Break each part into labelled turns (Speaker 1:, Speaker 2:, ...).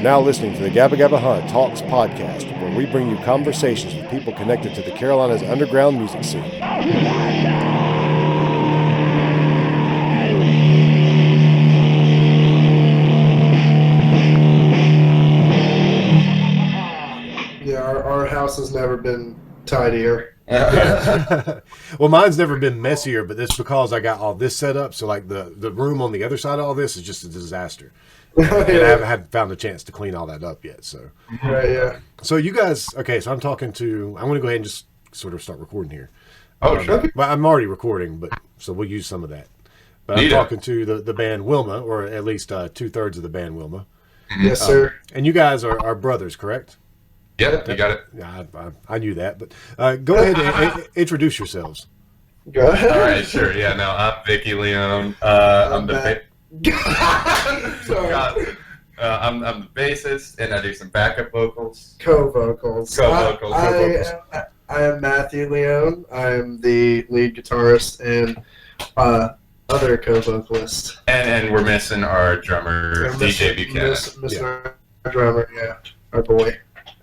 Speaker 1: now listening to the Gabba Gabba Hunt Talks podcast, where we bring you conversations with people connected to the Carolinas underground music scene.
Speaker 2: Yeah, our house has never been tidier.
Speaker 1: Well, mine's never been messier, but that's because I got all this set up. So, like, the room on the other side of all this is just a disaster. And I haven't found a chance to clean all that up yet. So,
Speaker 2: Right, yeah.
Speaker 1: So you guys, okay, so I'm going to go ahead and just sort of start recording here.
Speaker 3: Oh, sure.
Speaker 1: Well, I'm already recording, so we'll use some of that. But I'm talking to the band Wilma, or at least 2/3 of the band Wilma.
Speaker 2: Yes, sir.
Speaker 1: And you guys are brothers, correct?
Speaker 3: Yeah, you got it.
Speaker 1: Yeah, I knew that. But go ahead and introduce yourselves.
Speaker 2: Go ahead.
Speaker 3: All right, sure. Yeah, no, I'm Vicky Leone. I'm the I'm the bassist, and I do some backup vocals.
Speaker 2: Co-vocals. I am Matthew Leone. I'm the lead guitarist and other co-vocalist.
Speaker 3: And we're missing our drummer, DJ Buchanan.
Speaker 2: Missing our drummer, yeah, our boy.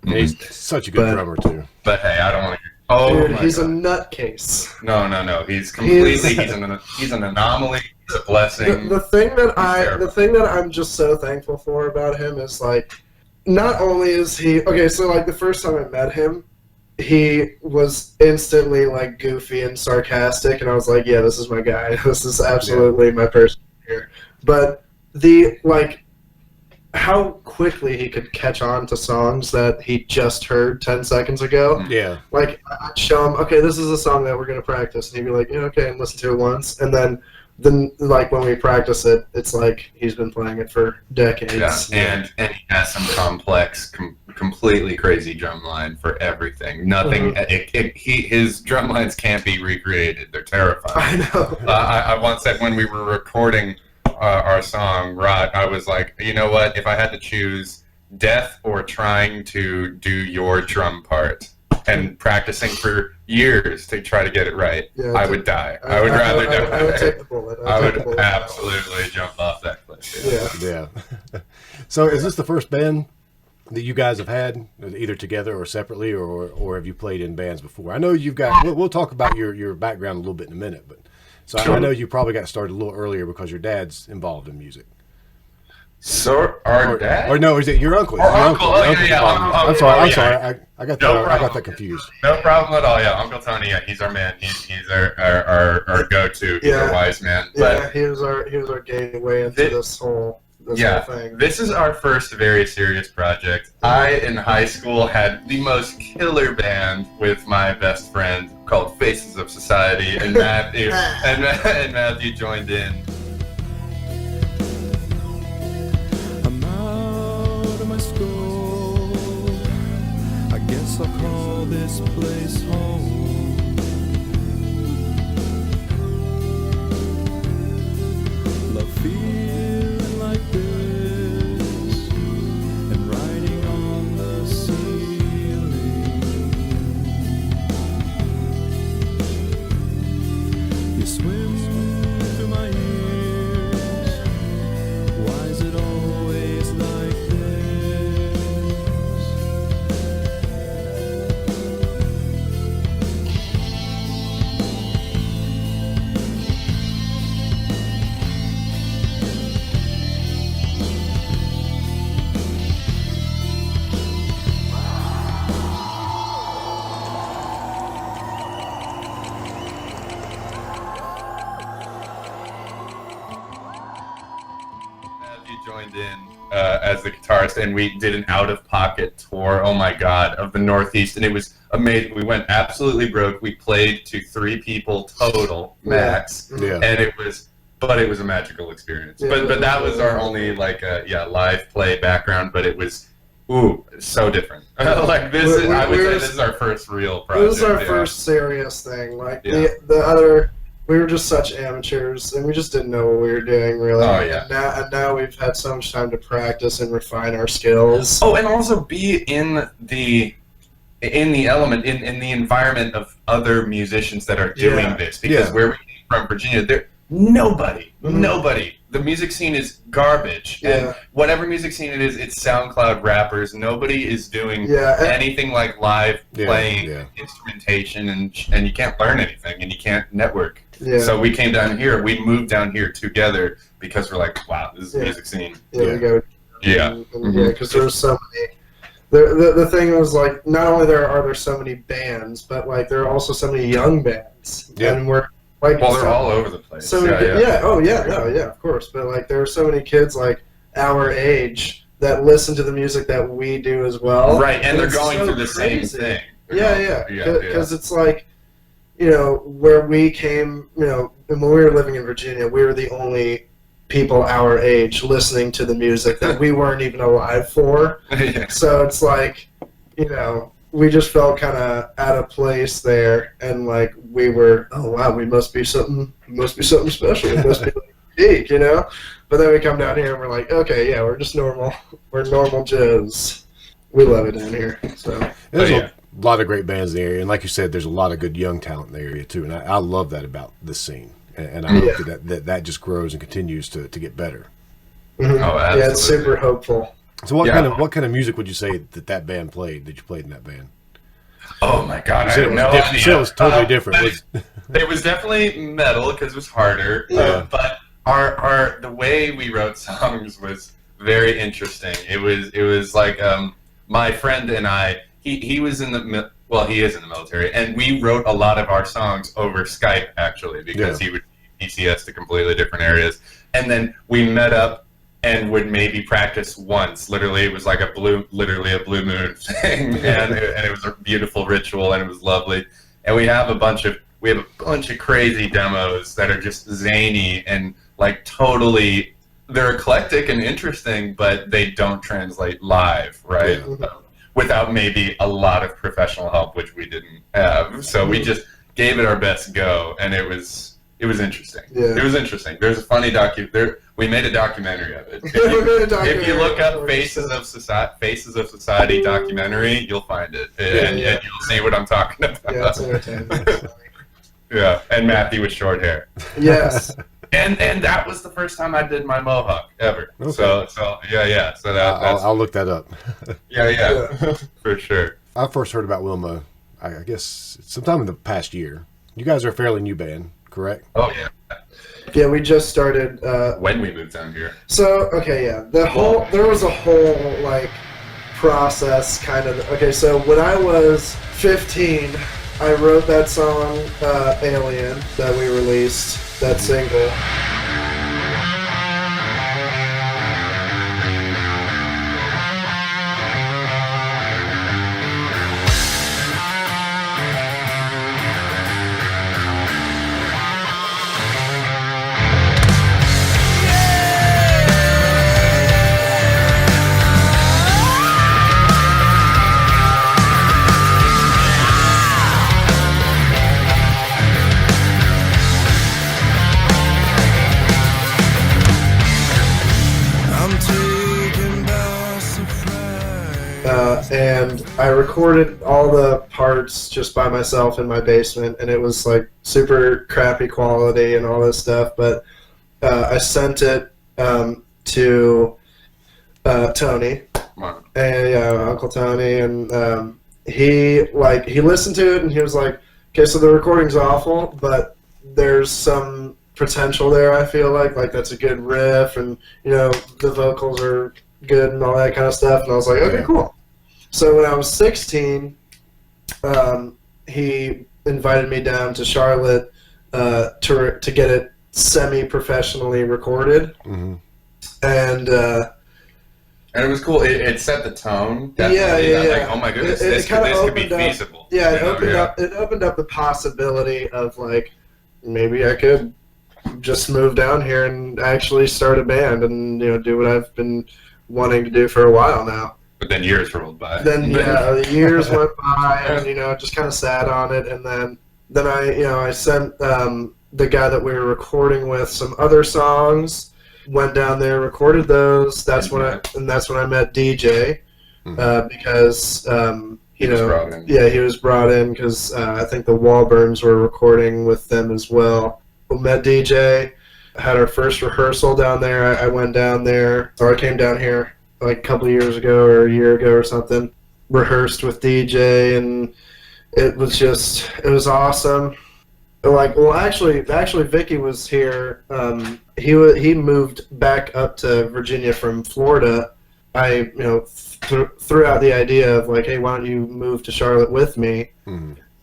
Speaker 1: Yeah, he's such a good drummer too.
Speaker 3: But hey, I don't want to. Oh,
Speaker 2: dude, he's a nutcase.
Speaker 3: No. He's completely. He's an anomaly. He's a blessing.
Speaker 2: The thing that I'm just so thankful for about him is, like, not only is he okay. So, like, the first time I met him, he was instantly, like, goofy and sarcastic, and I was like, yeah, this is my guy. This is absolutely my person here. But how quickly he could catch on to songs that he just heard 10 seconds ago.
Speaker 1: Yeah.
Speaker 2: Like, I'd show him, okay, this is a song that we're going to practice. And he'd be like, yeah, okay, and listen to it once. And then, like, when we practice it, it's like he's been playing it for decades.
Speaker 3: Yeah, and he has some complex, completely crazy drum line for everything. Nothing, his drum lines can't be recreated. They're terrifying.
Speaker 2: I know.
Speaker 3: I once said when we were recording our song, Rod, I was like, you know what? If I had to choose death or trying to do your drum part and practicing for years to try to get it right, I would die. I would rather die.
Speaker 2: I would take the bullet.
Speaker 3: I would absolutely jump off that cliff.
Speaker 1: Yeah. So is this the first band that you guys have had, either together or separately, or have you played in bands before? I know you've got, we'll talk about your background a little bit in a minute, but so I know you probably got started a little earlier because your dad's involved in music.
Speaker 3: So our dad?
Speaker 1: Or no, is it your uncle?
Speaker 3: Uncle.
Speaker 1: I'm sorry. I got that confused.
Speaker 3: No problem at all. Yeah, Uncle Tony. Yeah, he's our man. He's our go-to. He's our wise man.
Speaker 2: Yeah, he was our gateway into this whole thing.
Speaker 3: This is our first very serious project. I, in high school, had the most killer band with my best friend called Faces of Society, and Matthew and Matthew joined in.
Speaker 4: I'm out of my school. I guess I'll call this place home. Love feeling like this and riding on the ceiling. You swim through my ears. Why is it always like this?
Speaker 3: Matthew joined in as the guitarist, and we did an out-of-pocket tour, oh my god, of the Northeast, and it was amazing. We went absolutely broke. We played to 3 people total, max, and it was a magical experience. But that was our only, like, live play background, but it was, so different. Like, this is our first real project.
Speaker 2: This is our first serious thing. Like, the other... We were just such amateurs, and we just didn't know what we were doing, really.
Speaker 3: Oh, yeah.
Speaker 2: And now we've had so much time to practice and refine our skills.
Speaker 3: Oh, and also be in the environment of other musicians that are doing this. Because where we came from, Virginia, Nobody. The music scene is garbage.
Speaker 2: Yeah.
Speaker 3: And whatever music scene it is, it's SoundCloud rappers. Nobody is doing
Speaker 2: Yeah.
Speaker 3: anything like live
Speaker 1: Yeah,
Speaker 3: playing
Speaker 1: yeah.
Speaker 3: instrumentation, and you can't learn anything, and you can't network.
Speaker 2: Yeah.
Speaker 3: So we came down here. We moved down here together because we're like, wow, this is a
Speaker 2: Yeah.
Speaker 3: music scene.
Speaker 2: Yeah, we go.
Speaker 3: Yeah.
Speaker 2: And,
Speaker 3: Mhm.
Speaker 2: yeah, because there's so many. The thing was like, not only are there so many bands, but like there are also so many young bands.
Speaker 1: Yeah.
Speaker 2: And we're like,
Speaker 3: Well, they're all over the place.
Speaker 2: so oh yeah, no, yeah, of course. But like there are so many kids like our age that listen to the music that we do as well.
Speaker 3: Right, and they're
Speaker 2: It's
Speaker 3: going
Speaker 2: so
Speaker 3: through the
Speaker 2: crazy.
Speaker 3: same thing.
Speaker 2: Yeah,
Speaker 3: Yeah.
Speaker 2: because it's like, you know, where we came, you know, and when we were living in Virginia, we were the only people our age listening to the music that we weren't even alive for.
Speaker 3: Yeah.
Speaker 2: So it's like, you know, we just felt kind of out of place there, and like we were, oh wow, we must be something special. We must be like unique, you know. But then we come down here and we're like, okay, yeah, we're just normal. We're normal Joes. We love it down here. So
Speaker 1: There's
Speaker 3: yeah.
Speaker 1: a lot of great bands in the area, and like you said, there's a lot of good young talent in the area too, and I love that about this scene, and I hope that just grows and continues to get better.
Speaker 2: mhm.
Speaker 3: Oh,
Speaker 2: yeah, it's
Speaker 3: absolutely.
Speaker 2: super hopeful.
Speaker 1: So what
Speaker 3: Yeah.
Speaker 1: kind of music would you say that band played? That you played in that band?
Speaker 3: Oh my god,
Speaker 1: You
Speaker 3: I
Speaker 1: said
Speaker 3: have
Speaker 1: it was
Speaker 3: no
Speaker 1: diff- you
Speaker 3: idea.
Speaker 1: said it was totally different.
Speaker 3: But it was definitely metal because it was harder.
Speaker 1: Yeah.
Speaker 3: But our the way we wrote songs was very interesting. It was like my friend and I. He was in the he is in the military, and we wrote a lot of our songs over Skype actually because he would PCS to completely different areas, and then we met up and would maybe practice once. Literally, it was like a blue moon thing, and it was a beautiful ritual, and it was lovely. And we have a bunch of crazy demos that are just zany and like totally. They're eclectic and interesting, but they don't translate live, right?
Speaker 1: Yeah.
Speaker 3: Without maybe a lot of professional help, which we didn't have. So we just gave it our best go, and it was interesting.
Speaker 2: Yeah.
Speaker 3: It was interesting. There's a funny we made a documentary of it.
Speaker 2: We made a documentary.
Speaker 3: If you look up Faces of Society documentary, you'll find it, and
Speaker 2: yeah.
Speaker 3: you'll see what I'm talking about.
Speaker 2: Yeah, it's entertaining.
Speaker 3: Yeah, and Matthew with short hair.
Speaker 2: Yes.
Speaker 3: And that was the first time I did my mohawk ever.
Speaker 1: Okay.
Speaker 3: So yeah. So that's
Speaker 1: I'll look that up.
Speaker 3: yeah, for sure.
Speaker 1: I first heard about Wilma, I guess, sometime in the past year. You guys are a fairly new band, correct?
Speaker 3: Oh yeah.
Speaker 2: Yeah, we just started.
Speaker 3: When we moved down here.
Speaker 2: So okay, yeah, there was a whole like process kind of. Okay, so when I was 15, I wrote that song "Alien" that we released, that single. And I recorded all the parts just by myself in my basement, and it was like super crappy quality and all this stuff. But I sent it to Tony, and Uncle Tony, and he listened to it, and he was like, "Okay, so the recording's awful, but there's some potential there. I feel like that's a good riff, and you know the vocals are good and all that kind of stuff." And I was like, "Okay, cool." So when I was 16, he invited me down to Charlotte to get it semi-professionally recorded,
Speaker 1: Mm-hmm.
Speaker 2: and
Speaker 3: it was cool. It set the tone.
Speaker 2: Yeah.
Speaker 3: I'm like, oh my goodness, this could be feasible.
Speaker 2: Yeah, it opened up the possibility of like maybe I could just move down here and actually start a band and do what I've been wanting to do for a while now.
Speaker 3: But then years rolled by.
Speaker 2: Then the years went by, and just kind of sat on it, and then I sent the guy that we were recording with some other songs. Went down there, recorded those. That's when I met DJ, because he was brought in because I think the Wallburns were recording with them as well. met DJ, had our first rehearsal down there. I went down there, or I came down here like a couple years ago or a year ago or something. Rehearsed with DJ, and it was awesome. Like, well, actually, Vicky was here. He moved back up to Virginia from Florida. I, threw out the idea of like, hey, why don't you move to Charlotte with me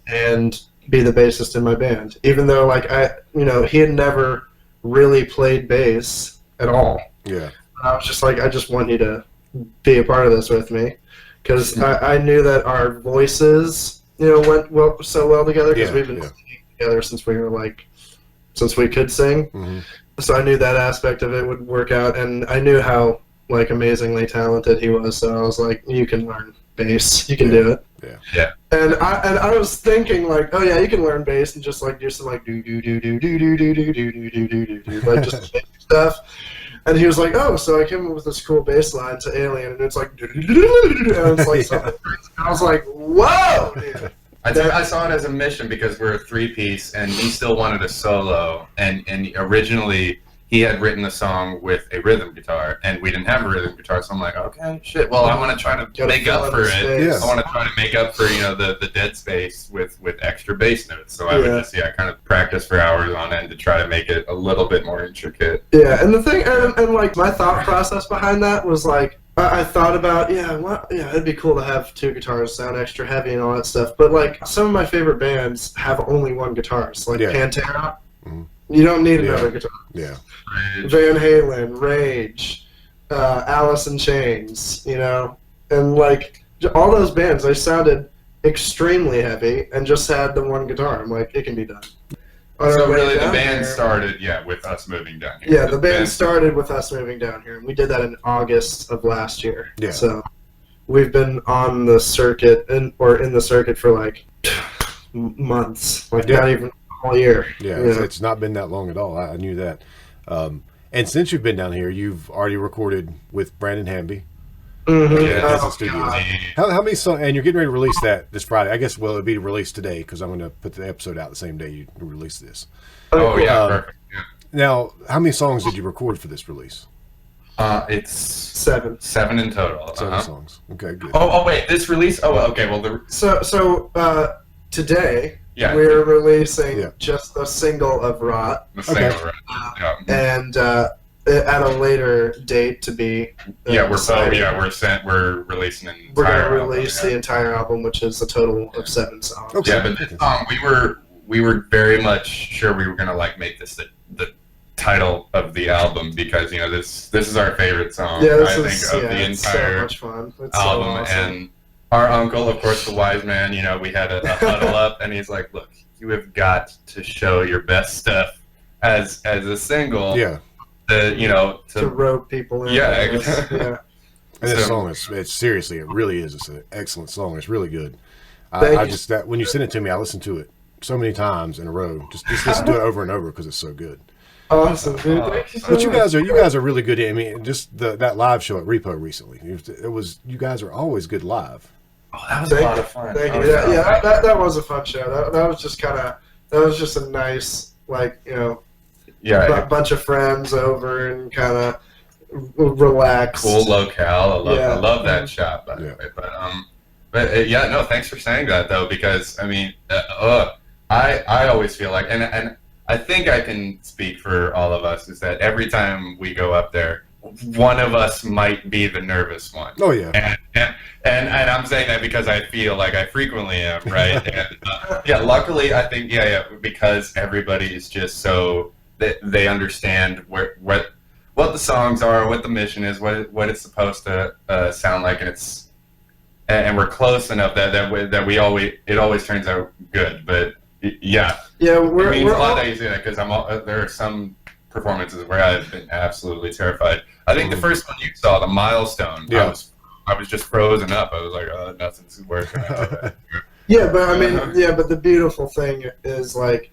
Speaker 2: and be the bassist in my band? Even though like he had never really played bass at all.
Speaker 1: Yeah.
Speaker 2: I was just like, I just want you to be a part of this with me, because I knew that our voices, went so well together, because we've been singing together since we could sing. So I knew that aspect of it would work out, and I knew how like amazingly talented he was. So I was like, you can learn bass, you can do it.
Speaker 3: Yeah.
Speaker 2: And I was thinking like, oh yeah, you can learn bass and just like do some like do do do do do do do do do do do do do like just basic stuff. And he was like, oh, so I came up with this cool bass line to Alien, and it's like, and it's like something. And I was like, whoa, dude.
Speaker 3: I saw it as a mission because we're a three-piece, and he still wanted a solo. And originally, he had written the song with a rhythm guitar, and we didn't have a rhythm guitar. So I'm like, okay, shit. Well, I want to try to make up for it.
Speaker 2: Yeah.
Speaker 3: I want to try to make up for the dead space with extra bass notes. So I would just kind of practice for hours on end to try to make it a little bit more intricate.
Speaker 2: Yeah, and the thing, and like my thought process behind that was like, I thought about, it'd be cool to have two guitars, sound extra heavy and all that stuff. But like some of my favorite bands have only one guitar. So like Pantera, you don't need another guitar.
Speaker 1: Yeah.
Speaker 2: Van Halen, Rage, Alice in Chains, and like all those bands, they sounded extremely heavy and just had the one guitar. I'm like, it can be done.
Speaker 3: So really the band started, with us moving down here.
Speaker 2: Yeah, the band started with us moving down here, and we did that in August of last year.
Speaker 1: Yeah.
Speaker 2: So we've been on the circuit, or in the circuit for like months, like not even a whole year.
Speaker 1: Yeah, it's not been that long at all. I knew that. And since you've been down here, you've already recorded with Brandon Hamby. How many songs? And you're getting ready to release that this Friday. I guess it'll be released today, because I'm going to put the episode out the same day you release this.
Speaker 3: Perfect. Yeah.
Speaker 1: Now, how many songs did you record for this release?
Speaker 3: It's
Speaker 2: 7
Speaker 3: in total.
Speaker 1: 7 songs. Okay, good.
Speaker 3: Oh wait, this release. Oh, okay. Well,
Speaker 2: so today
Speaker 3: Yeah.
Speaker 2: we're releasing
Speaker 1: Yeah.
Speaker 2: just a single of Rot,
Speaker 3: The single,
Speaker 1: Okay.
Speaker 3: right? Yeah.
Speaker 2: and at a later date to be.
Speaker 3: We're releasing an
Speaker 2: We're
Speaker 3: entire
Speaker 2: gonna
Speaker 3: album,
Speaker 2: release the entire album, which is a total of 7 songs.
Speaker 1: Okay.
Speaker 3: Yeah, but this song we were very much sure we were gonna like make this the title of the album, because this is our favorite song.
Speaker 2: Yeah,
Speaker 3: I think of the
Speaker 2: it's
Speaker 3: entire
Speaker 2: so much fun. It's
Speaker 3: album.
Speaker 2: so awesome.
Speaker 3: And our uncle, of course, the wise man. We had a huddle up, and he's like, "Look, you have got to show your best stuff as a single."
Speaker 1: Yeah.
Speaker 2: To rope people in.
Speaker 3: Yeah,
Speaker 2: I guess.
Speaker 3: exactly.
Speaker 2: Yeah.
Speaker 1: And this
Speaker 3: So-
Speaker 1: song it's seriously, it really is. It's an excellent song. It's really good.
Speaker 2: Thank
Speaker 1: I
Speaker 2: you.
Speaker 1: just when you sent it to me, I listened to it so many times in a row. Just listen to it over and over because it's so good.
Speaker 2: Awesome, dude. Thank you so
Speaker 1: But you
Speaker 2: much.
Speaker 1: guys are really good. I mean, just that live show at Repo recently. You guys are always good live.
Speaker 3: Oh, that was a lot of fun.
Speaker 2: Thank you.
Speaker 3: Oh,
Speaker 2: That was a fun show. That was just a nice, like, bunch of friends over and kind of relaxed.
Speaker 3: Cool locale. I love that
Speaker 2: Yeah.
Speaker 3: shot, by the way. But thanks for saying that, though, because I mean, I always feel like, and I think I can speak for all of us, is that every time we go up there, one of us might be the nervous one.
Speaker 1: Oh yeah.
Speaker 3: And I'm saying that because I feel like I frequently am, right? And luckily I think because everybody is just so they understand what the songs are, what the mission is, what it's supposed to sound like, and we're close enough that it always turns out good. But it means a lot that you say that, because there are some performances where I've been absolutely terrified. I think the first one you saw, the Milestone, I was just frozen up. I was like, oh, nothing's working.
Speaker 2: But the beautiful thing is, like,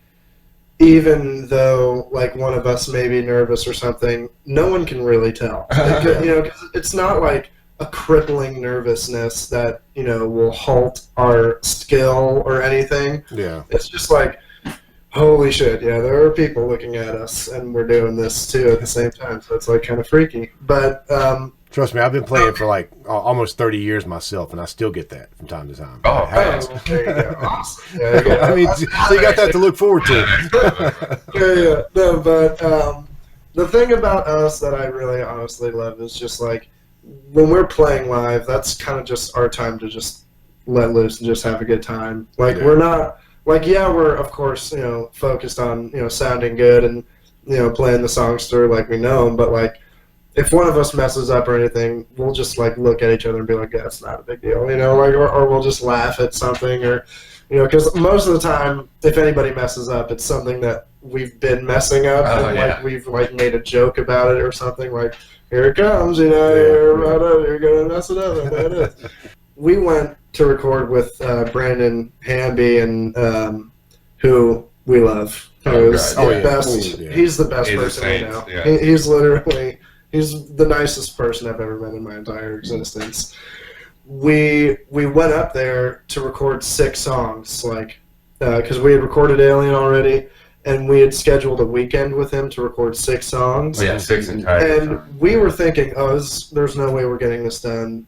Speaker 2: even though like one of us may be nervous or something, no one can really tell. Because it's not like a crippling nervousness that will halt our skill or anything.
Speaker 1: Yeah.
Speaker 2: It's just like Holy shit! Yeah, there are people looking at us, and we're doing this too at the same time. So it's like kind of freaky. But
Speaker 1: trust me, I've been playing for like almost 30 years myself, and I still get that from time to time.
Speaker 3: Oh,
Speaker 1: Hey,
Speaker 2: there you go. Awesome. Yeah, yeah.
Speaker 1: I mean, so you got that to look forward to.
Speaker 2: Yeah. No, but the thing about us that I really honestly love is just like when we're playing live, that's kind of just our time to just let loose and just have a good time. Like
Speaker 1: Yeah.
Speaker 2: we're not like we're of course focused on sounding good and playing the songs through like we know them, but like if one of us messes up or anything, we'll just like look at each other and be like, yeah, it's not a big deal, like or we'll just laugh at something or because most of the time if anybody messes up, it's something that we've been messing up and like we've like made a joke about it or something like here it comes, you're gonna mess it up and there it is. We went to record with Brandon Hamby and who we love. Who's the best.
Speaker 1: Yeah.
Speaker 2: He's the best
Speaker 3: He's a
Speaker 2: person we
Speaker 3: saint,
Speaker 2: know.
Speaker 3: yeah.
Speaker 2: He's literally the nicest person I've ever met in my entire existence. We went up there to record 6 songs, like because we had recorded Alien already, and we had scheduled a weekend with him to record 6 songs.
Speaker 3: Oh, yeah, 6 entire.
Speaker 2: And we were thinking, there's no way we're getting this done.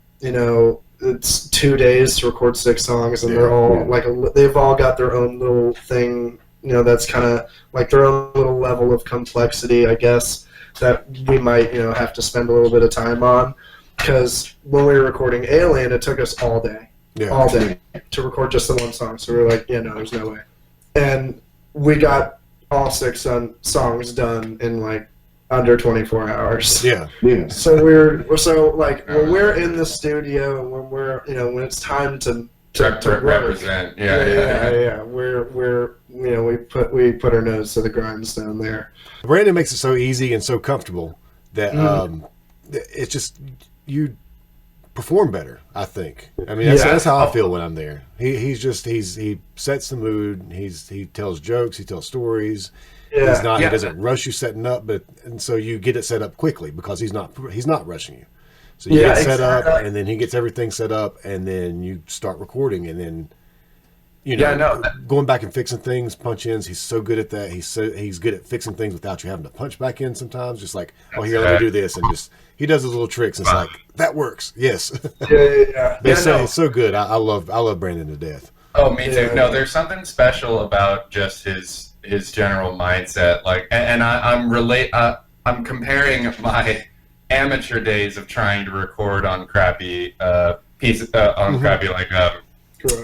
Speaker 2: It's 2 days to record 6 songs, and they're all they've all got their own little thing. That's kind of like their own little level of complexity, I guess, that we might have to spend a little bit of time on. Because when we were recording Alien, it took us all day to record just the one song. So we were like, no, there's no way. And we got all 6 songs done in like under 24 hours.
Speaker 1: Yeah.
Speaker 2: So we're when we're in the studio and when we're when it's time to
Speaker 3: represent. Yeah.
Speaker 2: we put our nose to the grindstone there.
Speaker 1: Brandon makes it so easy and so comfortable that it's just you perform better. I think. I mean, that's how I feel when I'm there. He sets the mood. He tells jokes. He tells stories.
Speaker 2: Yeah.
Speaker 1: He doesn't rush you setting up, and so you get it set up quickly because he's not rushing you. So you get set up, and then he gets everything set up, and then you start recording, and then going back and fixing things, punch ins. He's so good at that. He's good at fixing things without you having to punch back in sometimes. Just like, here, let me do this, and just he does his little tricks. And it's like that works. Yes.
Speaker 2: Yeah.
Speaker 1: It's so good. I love Brandon to death.
Speaker 3: Oh, me too. No, there's something special about just his general mindset. Like, and I'm comparing my amateur days of trying to record on crappy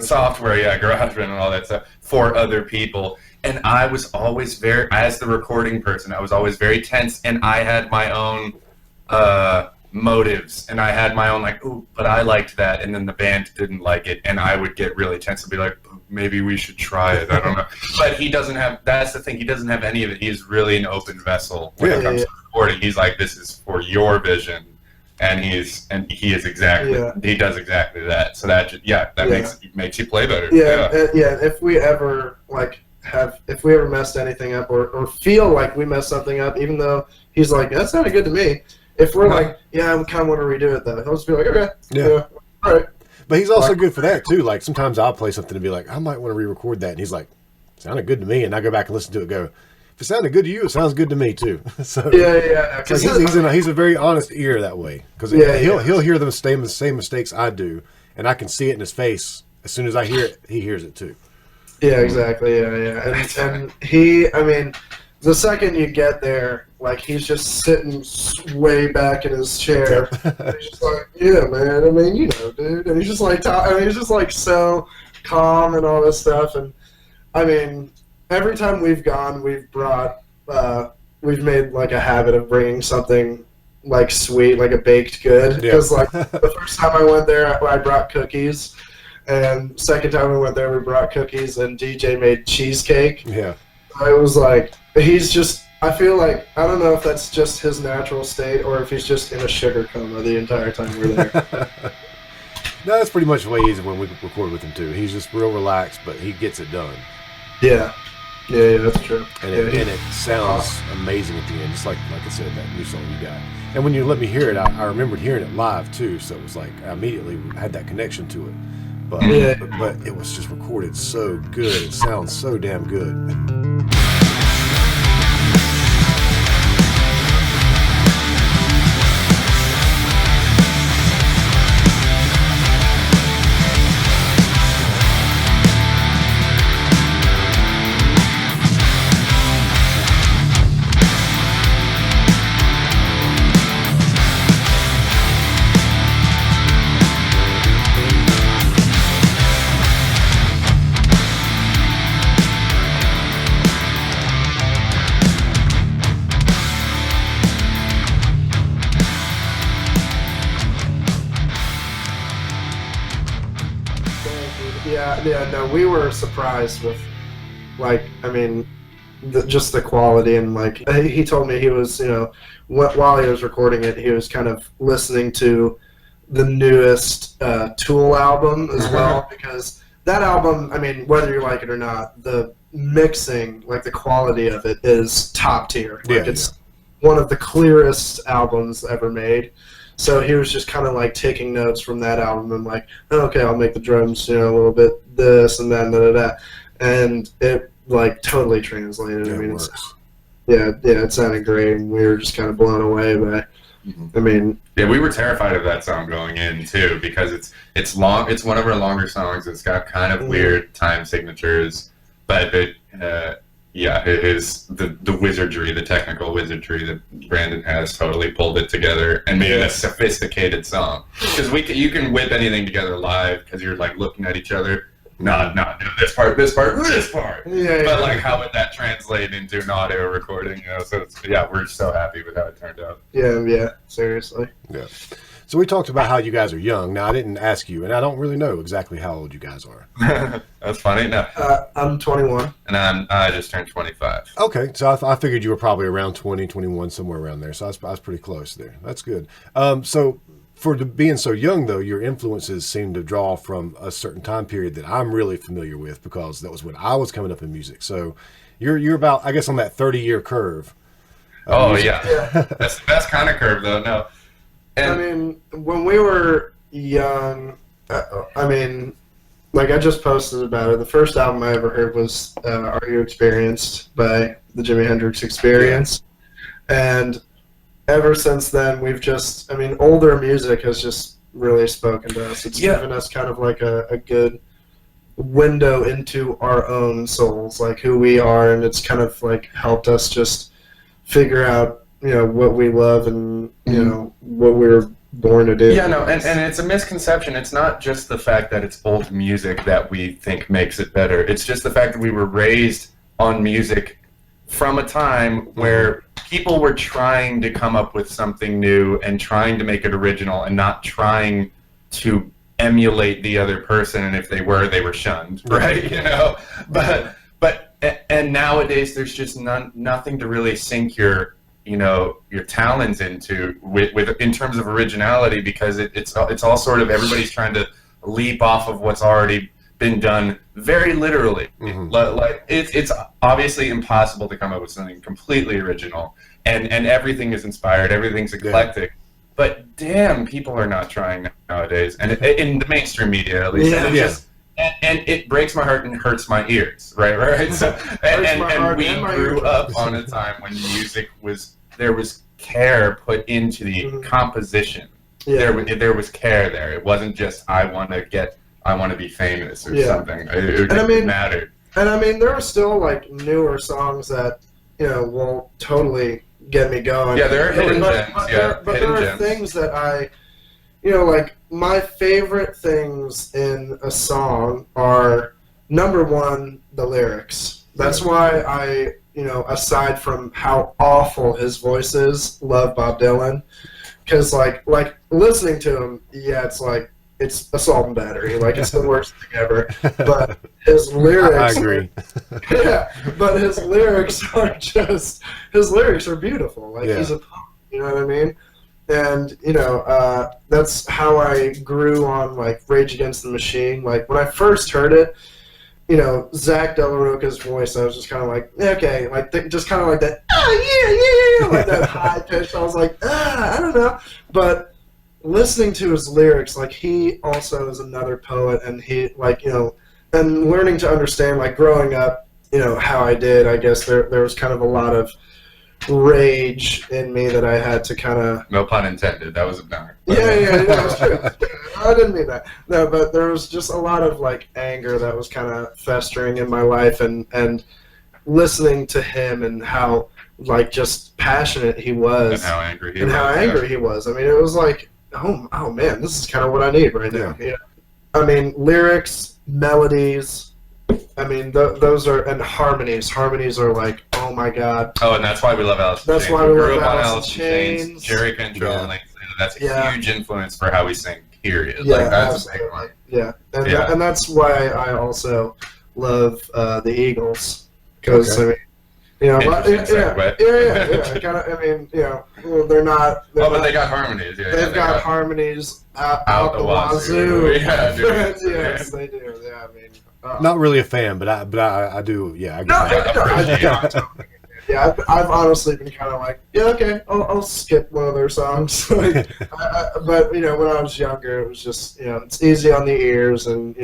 Speaker 3: software, GarageBand and all that stuff for other people. And I was always as the recording person, I was always very tense, and I had my own motives, and I had my own but I liked that, and then the band didn't like it, and I would get really tense and be like, maybe we should try it. I don't know. But he doesn't have. That's the thing. He doesn't have any of it. He's really an open vessel when it comes to recording. He's like, this is for your vision, and he does exactly that. So that makes you play better.
Speaker 2: If we ever messed anything up or feel like we messed something up, even though he's like, that sounded good to me. If we're like, we kind of want to redo it though, he'll just be like, okay, all right.
Speaker 1: But he's also good for that too. Like sometimes I'll play something and be like, I might want to re-record that, and he's like, sounded good to me, and I go back and listen to it. Go, if it sounded good to you, it sounds good to me too. So because he's a very honest ear that way. Because he'll hear the same mistakes I do, and I can see it in his face as soon as I hear it. He hears it too.
Speaker 2: Yeah, exactly. Yeah. And he, I mean, the second you get there, like he's just sitting way back in his chair. He's just like, yeah, man. I mean, dude. And he's just like, he's just like so calm and all this stuff. And I mean, every time we've gone, we've made like a habit of bringing something like sweet, like a baked good. Because like the first time I went there, I brought cookies. And second time we went there, we brought cookies, and DJ made cheesecake. Yeah. I was like, I feel like, I don't know if that's just his natural state or if he's just in a sugar coma the entire time we're there.
Speaker 1: No, that's pretty much the way he is when we record with him too. He's just real relaxed, but he gets it done.
Speaker 2: Yeah, that's true.
Speaker 1: And it sounds amazing at the end, just like I said, that new song you got. And when you let me hear it, I remembered hearing it live too, so it was like I immediately had that connection to it. But it was just recorded so good. It sounds so damn good.
Speaker 2: Yeah, no, we were surprised with, like, I mean, just the quality, and like he told me he was, while he was recording it, he was kind of listening to the newest Tool album as well, because that album, I mean, whether you like it or not, the mixing, like the quality of it is top tier. Like it's one of the clearest albums ever made. So he was just kind of like taking notes from that album and like, oh, okay, I'll make the drums, a little bit this and that, and it like totally translated. I mean, it sounded great, and we were just kind of blown away by. I mean,
Speaker 3: yeah, we were terrified of that song going in too, because it's long. It's one of our longer songs. It's got kind of weird time signatures, but it is the wizardry, the technical wizardry that Brandon has totally pulled it together and made it a sophisticated song. Because you can whip anything together live because you're like looking at each other. No, this part.
Speaker 2: Yeah,
Speaker 3: but like, how would that translate into an audio recording? So we're so happy with how it turned out.
Speaker 2: Yeah, seriously.
Speaker 1: Yeah. So we talked about how you guys are young. Now, I didn't ask you, and I don't really know exactly how old you guys are.
Speaker 3: That's funny. No,
Speaker 2: I'm 21.
Speaker 3: And I just turned 25.
Speaker 1: Okay, so I figured you were probably around 20, 21, somewhere around there. So I was pretty close there. That's good. So for being so young, though, your influences seem to draw from a certain time period that I'm really familiar with, because that was when I was coming up in music. So you're about, I guess, on that 30-year curve.
Speaker 3: Yeah. That's the best kind of curve, though. No. And
Speaker 2: I mean, when we were young, I mean, like I just posted about it. The first album I ever heard was "Are You Experienced" by the Jimi Hendrix Experience, and ever since then, we've just, I mean, older music has just really spoken to us. It's given us kind of like a good window into our own souls, like who we are, and it's kind of like helped us just figure out, what we love and, what we were born to do.
Speaker 3: Yeah, no, and it's a misconception. It's not just the fact that it's old music that we think makes it better. It's just the fact that we were raised on music from a time where people were trying to come up with something new and trying to make it original and not trying to emulate the other person, and if they were shunned, right? But nowadays there's just nothing to really sink your talents into with in terms of originality, because it's all sort of, everybody's trying to leap off of what's already been done very literally. Like it's obviously impossible to come up with something completely original, and everything is inspired, everything's eclectic. But damn, people are not trying nowadays, and in the mainstream media at least. And it breaks my heart and hurts my ears, right? So, and we grew up on a time when there was care put into the composition. There was care there. It wasn't just I want to be famous or something. It mattered.
Speaker 2: And I mean, there are still like newer songs that will totally get me going.
Speaker 3: Yeah, there are hidden gems.
Speaker 2: But there are things that I, like my favorite things in a song are, number one, the lyrics. That's why I, aside from how awful his voice is, love Bob Dylan. Because like listening to him, it's like, it's assault and battery. Like, it's the worst thing ever. But his lyrics...
Speaker 1: I agree.
Speaker 2: But his lyrics are beautiful. Like, he's a poet, you know what I mean? And, that's how I grew on, like, Rage Against the Machine. Like, when I first heard it, Zach De La Rocha's voice, I was just kind of like, okay, like, just kind of like that, like that high pitch. I was like, I don't know. But listening to his lyrics, like, he also is another poet, and he, like, and learning to understand, like, growing up, how I did, I guess there was kind of a lot of rage in me that I had to kind of...
Speaker 3: No pun intended. That was a bummer.
Speaker 2: Yeah, that was true. I didn't mean that. No, but there was just a lot of, like, anger that was kind of festering in my life, and listening to him and how, like, just passionate he was.
Speaker 3: And how angry
Speaker 2: he was. I mean, it was like, oh man, this is kind of what I need right now. Yeah. I mean, lyrics, melodies, I mean, those are, and harmonies. Harmonies are like, oh my god.
Speaker 3: Oh, and that's why we love Alice in Chains.
Speaker 2: That's why we love Alice in Chains.
Speaker 3: Jerry Cantrell, that's a huge influence for how we sing, period.
Speaker 2: Yeah,
Speaker 3: like, that's a big one.
Speaker 2: Yeah, and
Speaker 3: Yeah.
Speaker 2: and that's why I also love the Eagles, because
Speaker 1: Okay.
Speaker 3: Interesting segue.
Speaker 2: yeah. Kind of. I mean, well, they're not.
Speaker 3: Oh, but they got harmonies. Yeah,
Speaker 2: They've got harmonies out the
Speaker 3: wazoo.
Speaker 2: wazoo.
Speaker 3: Yeah, dude.
Speaker 2: Yes, they do. Yeah, I mean,
Speaker 1: Not really a fan, but I do. Yeah, I get
Speaker 2: no,
Speaker 1: that.
Speaker 2: yeah, I've honestly been kind of like, yeah, okay, I'll skip one of their songs. Like, but when I was younger, it was just it's easy on the ears, and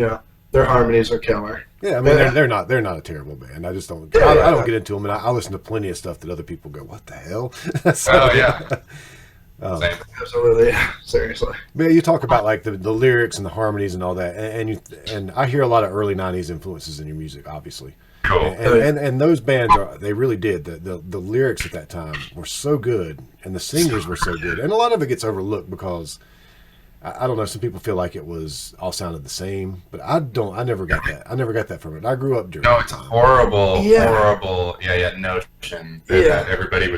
Speaker 2: their harmonies are killer.
Speaker 1: Yeah, I mean they're not a terrible band. I just don't I don't get into them, and I listen to plenty of stuff that other people go, what the hell? So,
Speaker 3: Oh yeah. Same.
Speaker 2: Absolutely, yeah, seriously.
Speaker 1: Man, you talk about like the lyrics and the harmonies and all that, and I hear a lot of early '90s influences in your music, obviously.
Speaker 3: Cool.
Speaker 1: And those bands they really did. The lyrics at that time were so good, and the singers were so good, and a lot of it gets overlooked because I don't know. Some people feel like it was all sounded the same, but I don't. I never got that. I never got that from it. I grew up during.
Speaker 3: No, it's a horrible,
Speaker 2: Yeah.
Speaker 3: horrible, notion that everybody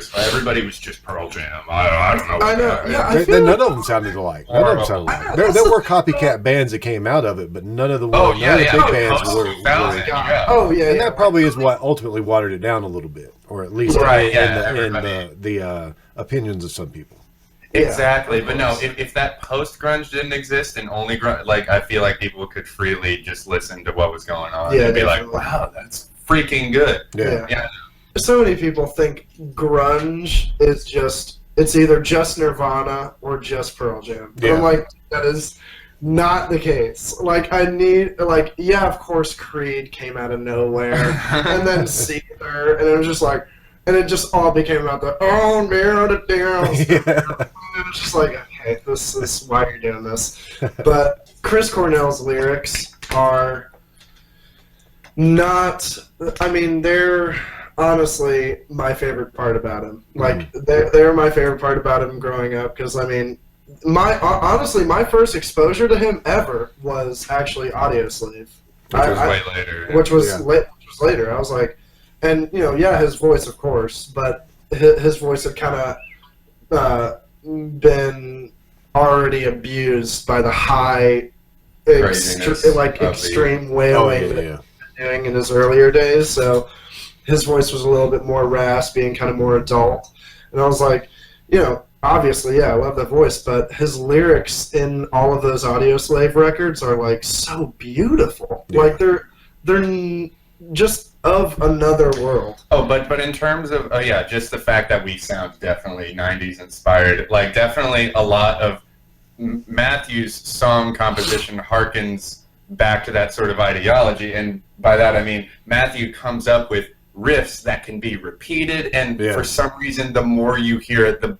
Speaker 3: was just Pearl Jam. I don't know.
Speaker 2: I know. Yeah, I feel
Speaker 1: None of them sounded alike. None of them sounded alike. There were copycat bands that came out of it, but none of the none of the big bands were.
Speaker 3: Yeah.
Speaker 2: Oh yeah,
Speaker 1: And
Speaker 2: yeah.
Speaker 1: that probably is what ultimately watered it down a little bit, or at least
Speaker 3: Right,
Speaker 1: in
Speaker 3: yeah,
Speaker 1: the opinions of some people.
Speaker 3: Exactly, but no, if that post grunge didn't exist and only grunge, like I feel like people could freely just listen to what was going on
Speaker 2: Yeah,
Speaker 3: and be
Speaker 2: definitely.
Speaker 3: like, wow, that's freaking good.
Speaker 1: Yeah.
Speaker 3: Yeah.
Speaker 2: So many people think grunge is it's either just Nirvana or just Pearl Jam. But
Speaker 1: Yeah.
Speaker 2: I'm like, that is not the case. Like, of course Creed came out of nowhere, and then Seether, and it was just like, and it just all became about near the downs.
Speaker 1: Yeah.
Speaker 2: And it was just like, okay, this is why you're doing this. But Chris Cornell's lyrics are not, I mean, they're honestly my favorite part about him. Like, they're my favorite part about him growing up, because, I mean, honestly, my first exposure to him ever was actually Audioslave.
Speaker 3: Which was way later.
Speaker 2: Which was later. I was like, and, his voice, of course, but his voice had kind of been already abused by the high, extreme wailing that he was doing in his earlier days. So his voice was a little bit more raspy and kind of more adult. And I was like, obviously, I love that voice, but his lyrics in all of those Audioslave records are like so beautiful.
Speaker 1: Yeah.
Speaker 2: Like they're just of another world.
Speaker 3: Oh, but in terms of just the fact that we sound definitely 90s inspired, like definitely a lot of Matthew's song composition harkens back to that sort of ideology, and by that I mean Matthew comes up with riffs that can be repeated, and for some reason the more you hear it, the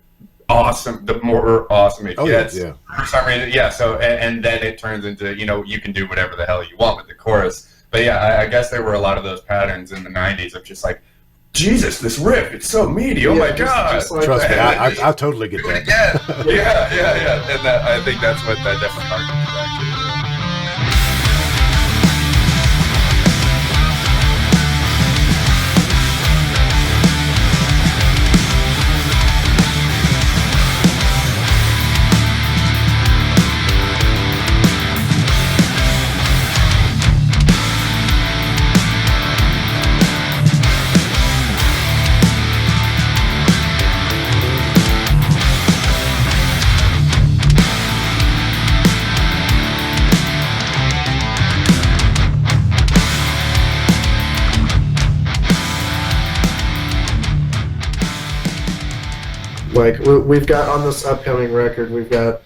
Speaker 3: more awesome it gets.
Speaker 1: Yeah.
Speaker 3: For some reason, so and then it turns into you can do whatever the hell you want with the chorus. But I guess there were a lot of those patterns in the 90s of just like, Jesus, this riff, it's so meaty, oh my God.
Speaker 2: Just like
Speaker 1: Trust me,
Speaker 2: that.
Speaker 1: I totally get
Speaker 3: Do it
Speaker 1: that.
Speaker 3: again. Yeah. And I think that's what that definitely harkens back to.
Speaker 2: Like we've got on this upcoming record, we've got.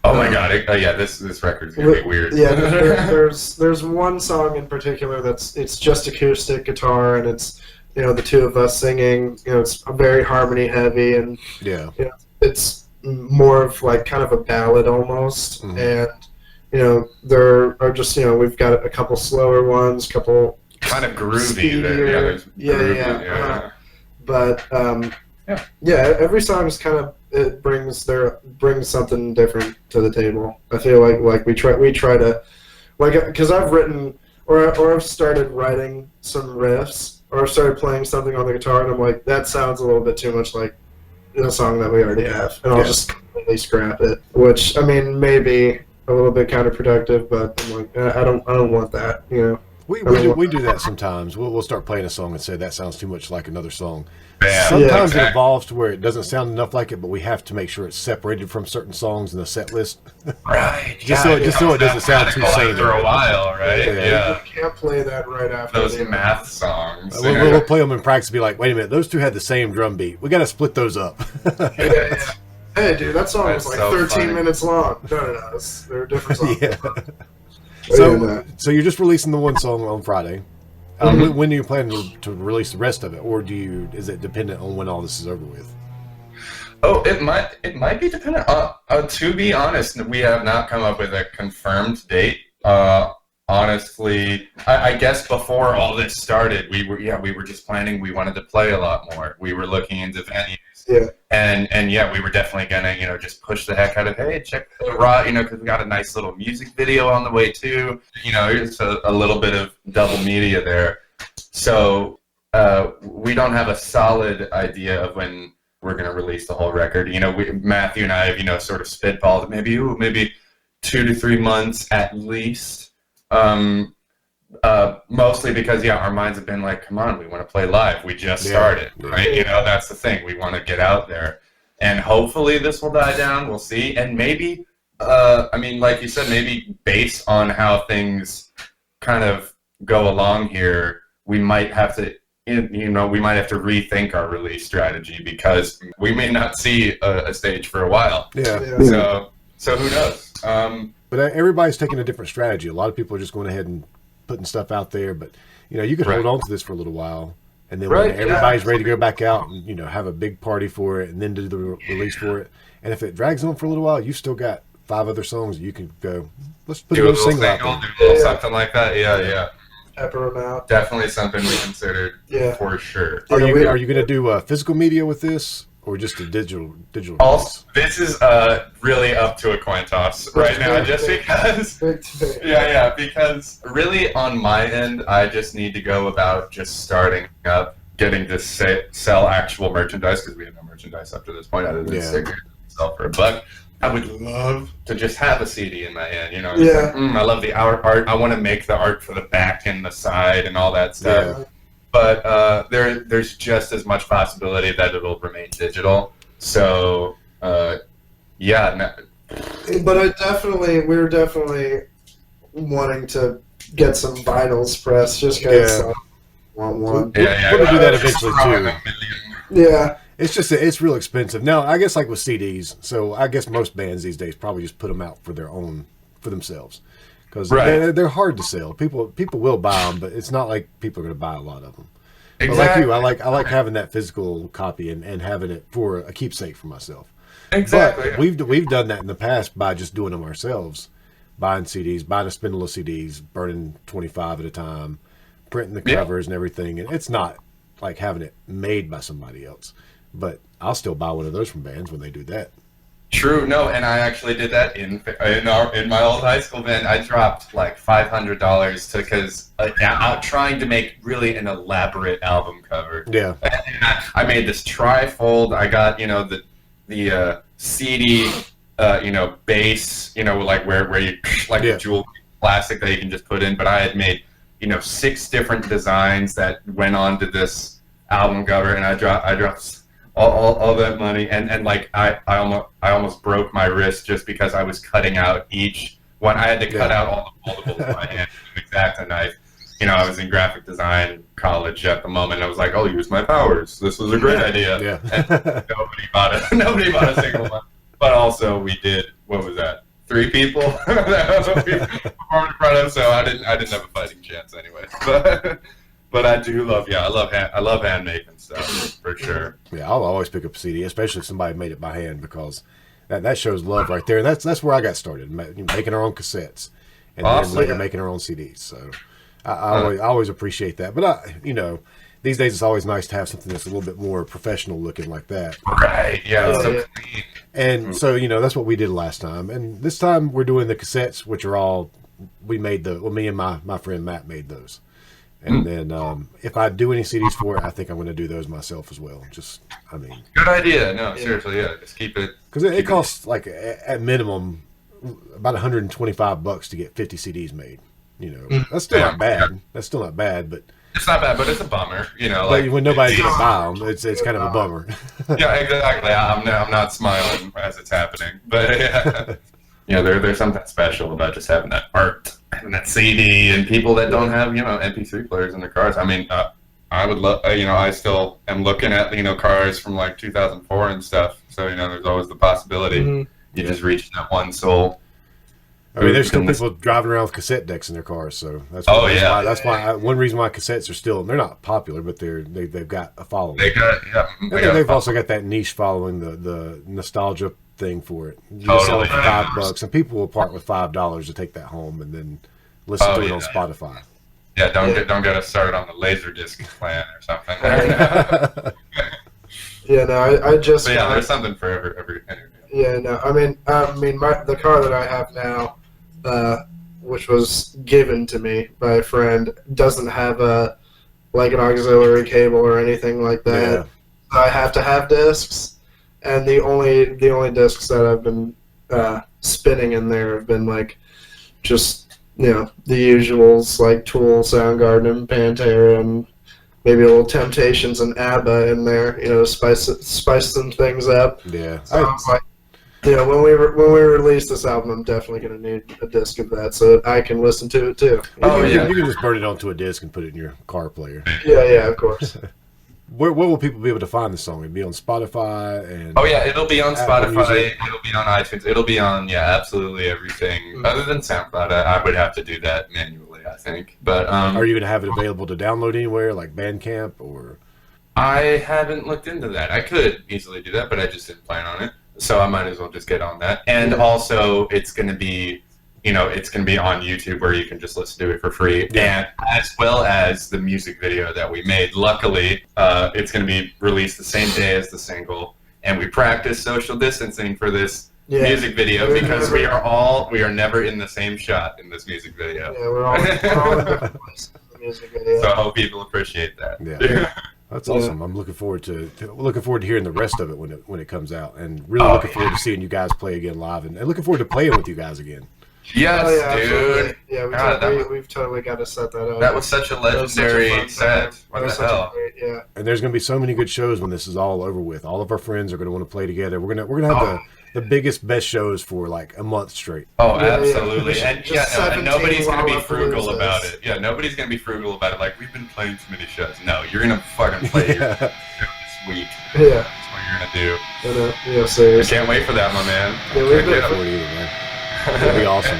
Speaker 3: Oh my God! This record's gonna be weird.
Speaker 2: Yeah, there's one song in particular it's just acoustic guitar, and it's the two of us singing. It's very harmony heavy, and it's more of like kind of a ballad almost. And there are just we've got a couple slower ones, couple
Speaker 3: kind of groovy.
Speaker 2: speedier, But every song is kind of brings something different to the table. I feel like we try to because I've written or I've started writing some riffs or I've started playing something on the guitar and I'm like, that sounds a little bit too much like the song that we already have, and I'll just completely scrap it. Which I mean, maybe a little bit counterproductive, but I'm like, I don't want that, you know.
Speaker 1: We do that sometimes. We'll start playing a song and say that sounds too much like another song.
Speaker 3: Yeah,
Speaker 1: Sometimes
Speaker 3: yeah,
Speaker 1: it evolves to where it doesn't sound enough like it, but we have to make sure it's separated from certain songs in the set list.
Speaker 3: Right.
Speaker 1: Just so it doesn't sound too samey
Speaker 3: for a while, right?
Speaker 1: Yeah.
Speaker 2: You can't play that right after
Speaker 3: Those math songs.
Speaker 1: We'll play them in practice and be like, wait a minute, those two had the same drum beat. We got to split those up.
Speaker 2: Yeah. Hey, dude, that song was
Speaker 3: That's
Speaker 2: like
Speaker 3: so
Speaker 2: 13
Speaker 3: funny.
Speaker 2: minutes long. No, they're different songs.
Speaker 1: Yeah.
Speaker 2: So,
Speaker 1: So you're just releasing the one song on Friday. When do you plan to release the rest of it, or is it dependent on when all this is over with?
Speaker 3: Oh, it might be dependent on. To be honest, we have not come up with a confirmed date. Honestly, I guess before all this started, we were just planning. We wanted to play a lot more. We were looking into venues.
Speaker 2: Yeah.
Speaker 3: And yeah, we were definitely gonna, just push the heck out of, hey, check the raw, because we got a nice little music video on the way too. It's a little bit of double media there. So we don't have a solid idea of when we're gonna release the whole record. Matthew and I have, sort of spitballed maybe 2 to 3 months at least. Mostly because our minds have been like, come on, we want to play live. We just started, right? That's the thing. We want to get out there, and hopefully this will die down. We'll see, and maybe, like you said, maybe based on how things kind of go along here, we might have to, rethink our release strategy because we may not see a stage for a while.
Speaker 1: Yeah.
Speaker 3: So who knows?
Speaker 1: But everybody's taking a different strategy. A lot of people are just going ahead and putting stuff out there, but you could hold on to this for a little while, and then when everybody's ready to go back out and have a big party for it, and then do the release for it. And if it drags on for a little while, you've still got 5 other songs that you can go. Let's put a little single out there.
Speaker 3: Do a little something like that. Yeah.
Speaker 2: pepper them out.
Speaker 3: Definitely something we considered.
Speaker 2: Yeah.
Speaker 3: For sure.
Speaker 1: Are you going to do physical media with this, or just a digital?
Speaker 3: Also, this is really up to a coin toss right now, just because. Because really on my end, I just need to go about just starting up, getting to sell actual merchandise, because we have no merchandise up to this point other than stickers we sell for $1. I would love to just have a CD in my hand, you know. I love the art. I want to make the art for the back and the side and all that stuff. Yeah. But there's just as much possibility that it'll remain digital. So, But
Speaker 2: we're definitely wanting to get some vinyls pressed, just because I want one.
Speaker 1: We're gonna do that eventually too.
Speaker 2: Yeah.
Speaker 1: It's just it's real expensive now. I guess like with CDs. So I guess most bands these days probably just put them out for themselves, because they're hard to sell. People will buy them, but it's not like people are going to buy a lot of them. Exactly. But like you, I like having that physical copy and having it for a keepsake for myself.
Speaker 3: Exactly.
Speaker 1: But we've done that in the past by just doing them ourselves, buying CDs, buying a spindle of CDs, burning 25 at a time, printing the covers and everything. And it's not like having it made by somebody else. But I'll still buy one of those from bands when they do that.
Speaker 3: True. No, and I actually did that in my old high school band. I dropped like $500 because I'm trying to make really an elaborate album cover. Yeah. And I made this tri-fold. I got the CD base, like where you like the jewel plastic that you can just put in. But I had made 6 different designs that went onto this album cover, and I dropped all that money, and like I almost broke my wrist just because I was cutting out each one. I had to cut out all the foldables with my hand with an X-Acto knife. I was in graphic design college at the moment. I was like, I'll use my powers. This was a great idea. Yeah. And nobody bought a single one. But also we did, what was that? 3 people that was what we performed in front of, so I didn't have a fighting chance anyway. But I do love, I love hand making stuff for sure. Yeah,
Speaker 1: I'll always pick up a CD, especially if somebody made it by hand, because that shows love right there. And that's where I got started, making our own cassettes, and then later making our own CDs. So I always appreciate that. But these days it's always nice to have something that's a little bit more professional looking like that.
Speaker 3: Right. Yeah. So clean.
Speaker 1: And so that's what we did last time, and this time we're doing the cassettes, which are all me and my friend Matt made those. And then if I do any CDs for it, I think I'm going to do those myself as well.
Speaker 3: Good idea. No, seriously, just keep it.
Speaker 1: Because it costs, like, at minimum, about $125 to get 50 CDs made. You know, that's still not bad. That's still not bad, but
Speaker 3: It's not bad, but it's a bummer. You know,
Speaker 1: but
Speaker 3: like
Speaker 1: when nobody's gonna buy them, it's kind of a bummer.
Speaker 3: yeah, exactly. I'm not smiling as it's happening, but yeah. You know, there's something special about just having that art and that CD, and people that don't have, you know, MP3 players in their cars. I mean, I would love, you know, I still am looking at, you know, cars from like 2004 and stuff. So, you know, there's always the possibility you just reach that one soul.
Speaker 1: I mean, there's still people driving around with cassette decks in their cars, so that's why, that's why one reason why cassettes are still, they're not popular, but they've got a following. They've also got that niche following, the nostalgia thing for it. You can sell it for $5, and people will part with $5 to take that home and then listen to it on Spotify.
Speaker 3: Yeah, don't get us started on the Laserdisc plan or something.
Speaker 2: Yeah, no, I just.
Speaker 3: But yeah, there's something for every.
Speaker 2: Yeah, no, I mean, the car that I have now, which was given to me by a friend, doesn't have an auxiliary cable or anything like that. Yeah. I have to have discs, and the only discs that I've been spinning in there have been like just, you know, the usuals like Tool, Soundgarden, Pantera, and maybe a little Temptations and ABBA in there, you know, spice some things up.
Speaker 1: Yeah.
Speaker 2: So I was like, you know, when we release this album, I'm definitely going to need a disc of that so that I can listen to it too.
Speaker 1: You can just burn it onto a disc and put it in your car player.
Speaker 2: Yeah, of course.
Speaker 1: Where will people be able to find the song? It'll be on Spotify and.
Speaker 3: Oh yeah, it'll be on Spotify.
Speaker 1: Music.
Speaker 3: It'll be on iTunes. It'll be on absolutely everything other than SoundCloud. I would have to do that manually, I think. But
Speaker 1: are you going to have it available to download anywhere, like Bandcamp or?
Speaker 3: I haven't looked into that. I could easily do that, but I just didn't plan on it. So I might as well just get on that. And also, it's going to be, you know, it's going to be on YouTube where you can just listen to it for free. And as well as the music video that we made. Luckily, it's going to be released the same day as the single. And we practiced social distancing for this music video because we are never in the same shot in this music video.
Speaker 2: Yeah, we're all in different places in the music video.
Speaker 3: So I hope people appreciate that.
Speaker 1: Yeah. That's awesome. I'm looking forward to hearing the rest of it when it comes out, and really looking forward to seeing you guys play again live, and looking forward to playing with you guys again.
Speaker 3: Yes, dude.
Speaker 2: Absolutely. Yeah, we've totally got to set that up.
Speaker 3: That was such a legendary set. What the hell?
Speaker 1: And there's going to be so many good shows when this is all over with. All of our friends are going to want to play together. We're gonna have the biggest, best shows for like a month straight.
Speaker 3: Oh, absolutely. And nobody's going to be frugal about it. Yeah, nobody's going to be frugal about it. Like, we've been playing too many shows. No, you're going to fucking play your show this week.
Speaker 2: Yeah.
Speaker 3: That's what you're going to do.
Speaker 2: Yeah, seriously.
Speaker 3: I can't wait for that, my man.
Speaker 1: Yeah, we're looking forward to it, man. It'll be awesome.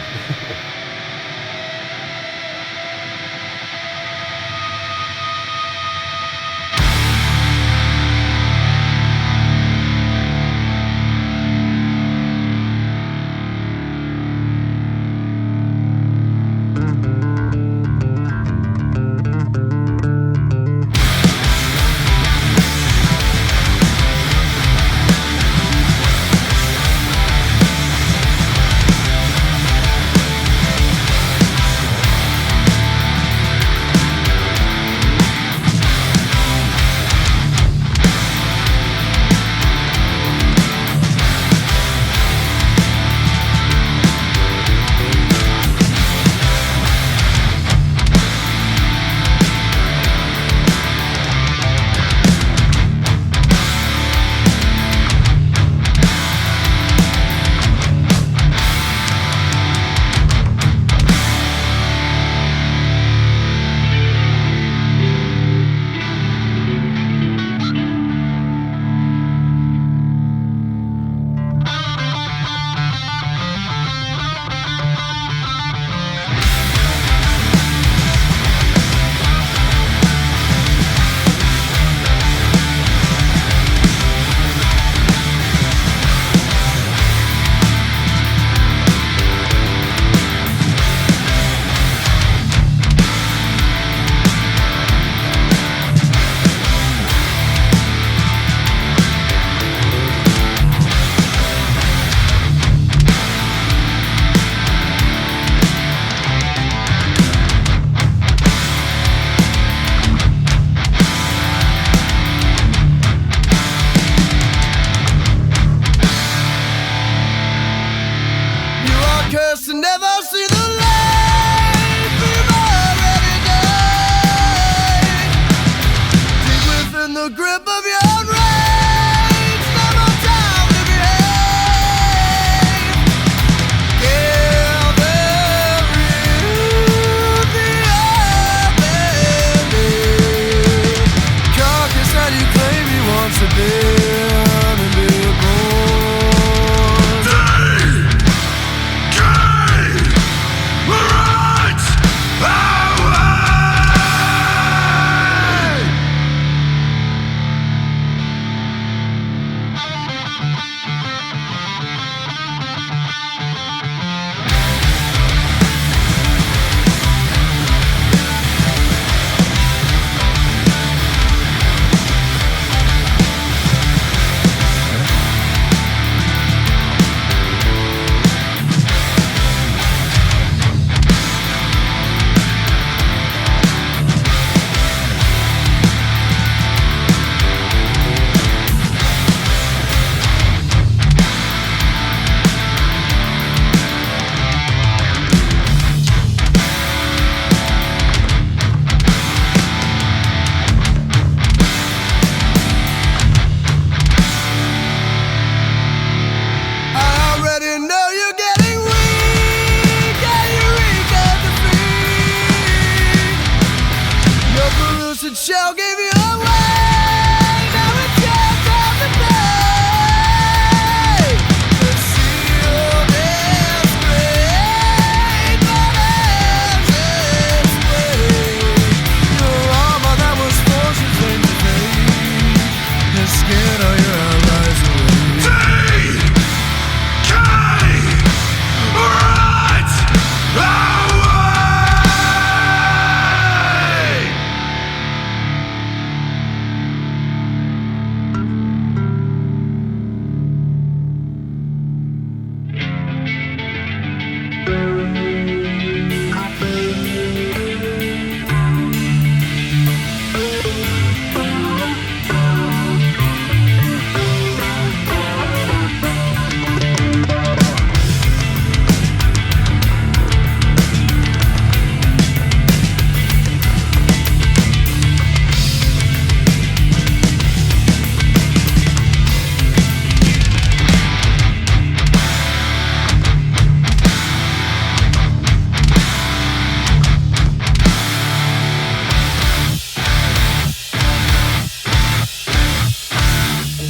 Speaker 4: get all your allies away.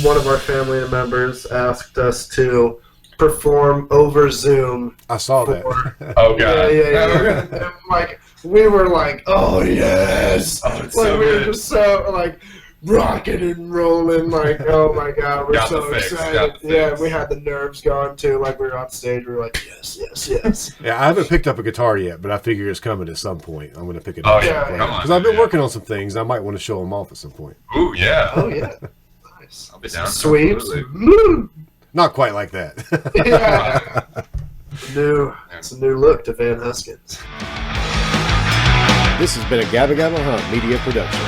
Speaker 2: One of our family members asked us to perform over Zoom.
Speaker 1: I saw that.
Speaker 3: Oh god.
Speaker 2: Yeah. And, like, we were like, oh yes!
Speaker 3: Oh, it's
Speaker 2: Like,
Speaker 3: so
Speaker 2: we were
Speaker 3: good.
Speaker 2: just so, like, rocking and rolling, like, oh my god, we're
Speaker 3: Got
Speaker 2: so
Speaker 3: the fix,
Speaker 2: excited.
Speaker 3: got the
Speaker 2: Yeah,
Speaker 3: fix.
Speaker 2: we had the nerves going too, like, we were on stage, we were like, yes.
Speaker 1: Yeah, I haven't picked up a guitar yet, but I figure it's coming at some point. I'm going to pick it
Speaker 3: Oh
Speaker 1: up.
Speaker 3: yeah,
Speaker 2: Yeah,
Speaker 3: come on.
Speaker 1: Because I've been
Speaker 3: yeah.
Speaker 1: working on some things. I might want to show them off at some point.
Speaker 3: Ooh yeah.
Speaker 2: Oh yeah. Nice.
Speaker 3: I'll be down.
Speaker 2: Sweeps.
Speaker 3: Absolutely.
Speaker 2: Woo!
Speaker 1: Not quite like that.
Speaker 2: Yeah. It's a new look to Van Huskins.
Speaker 1: This has been a Gabba Gabba Hunt Media Production.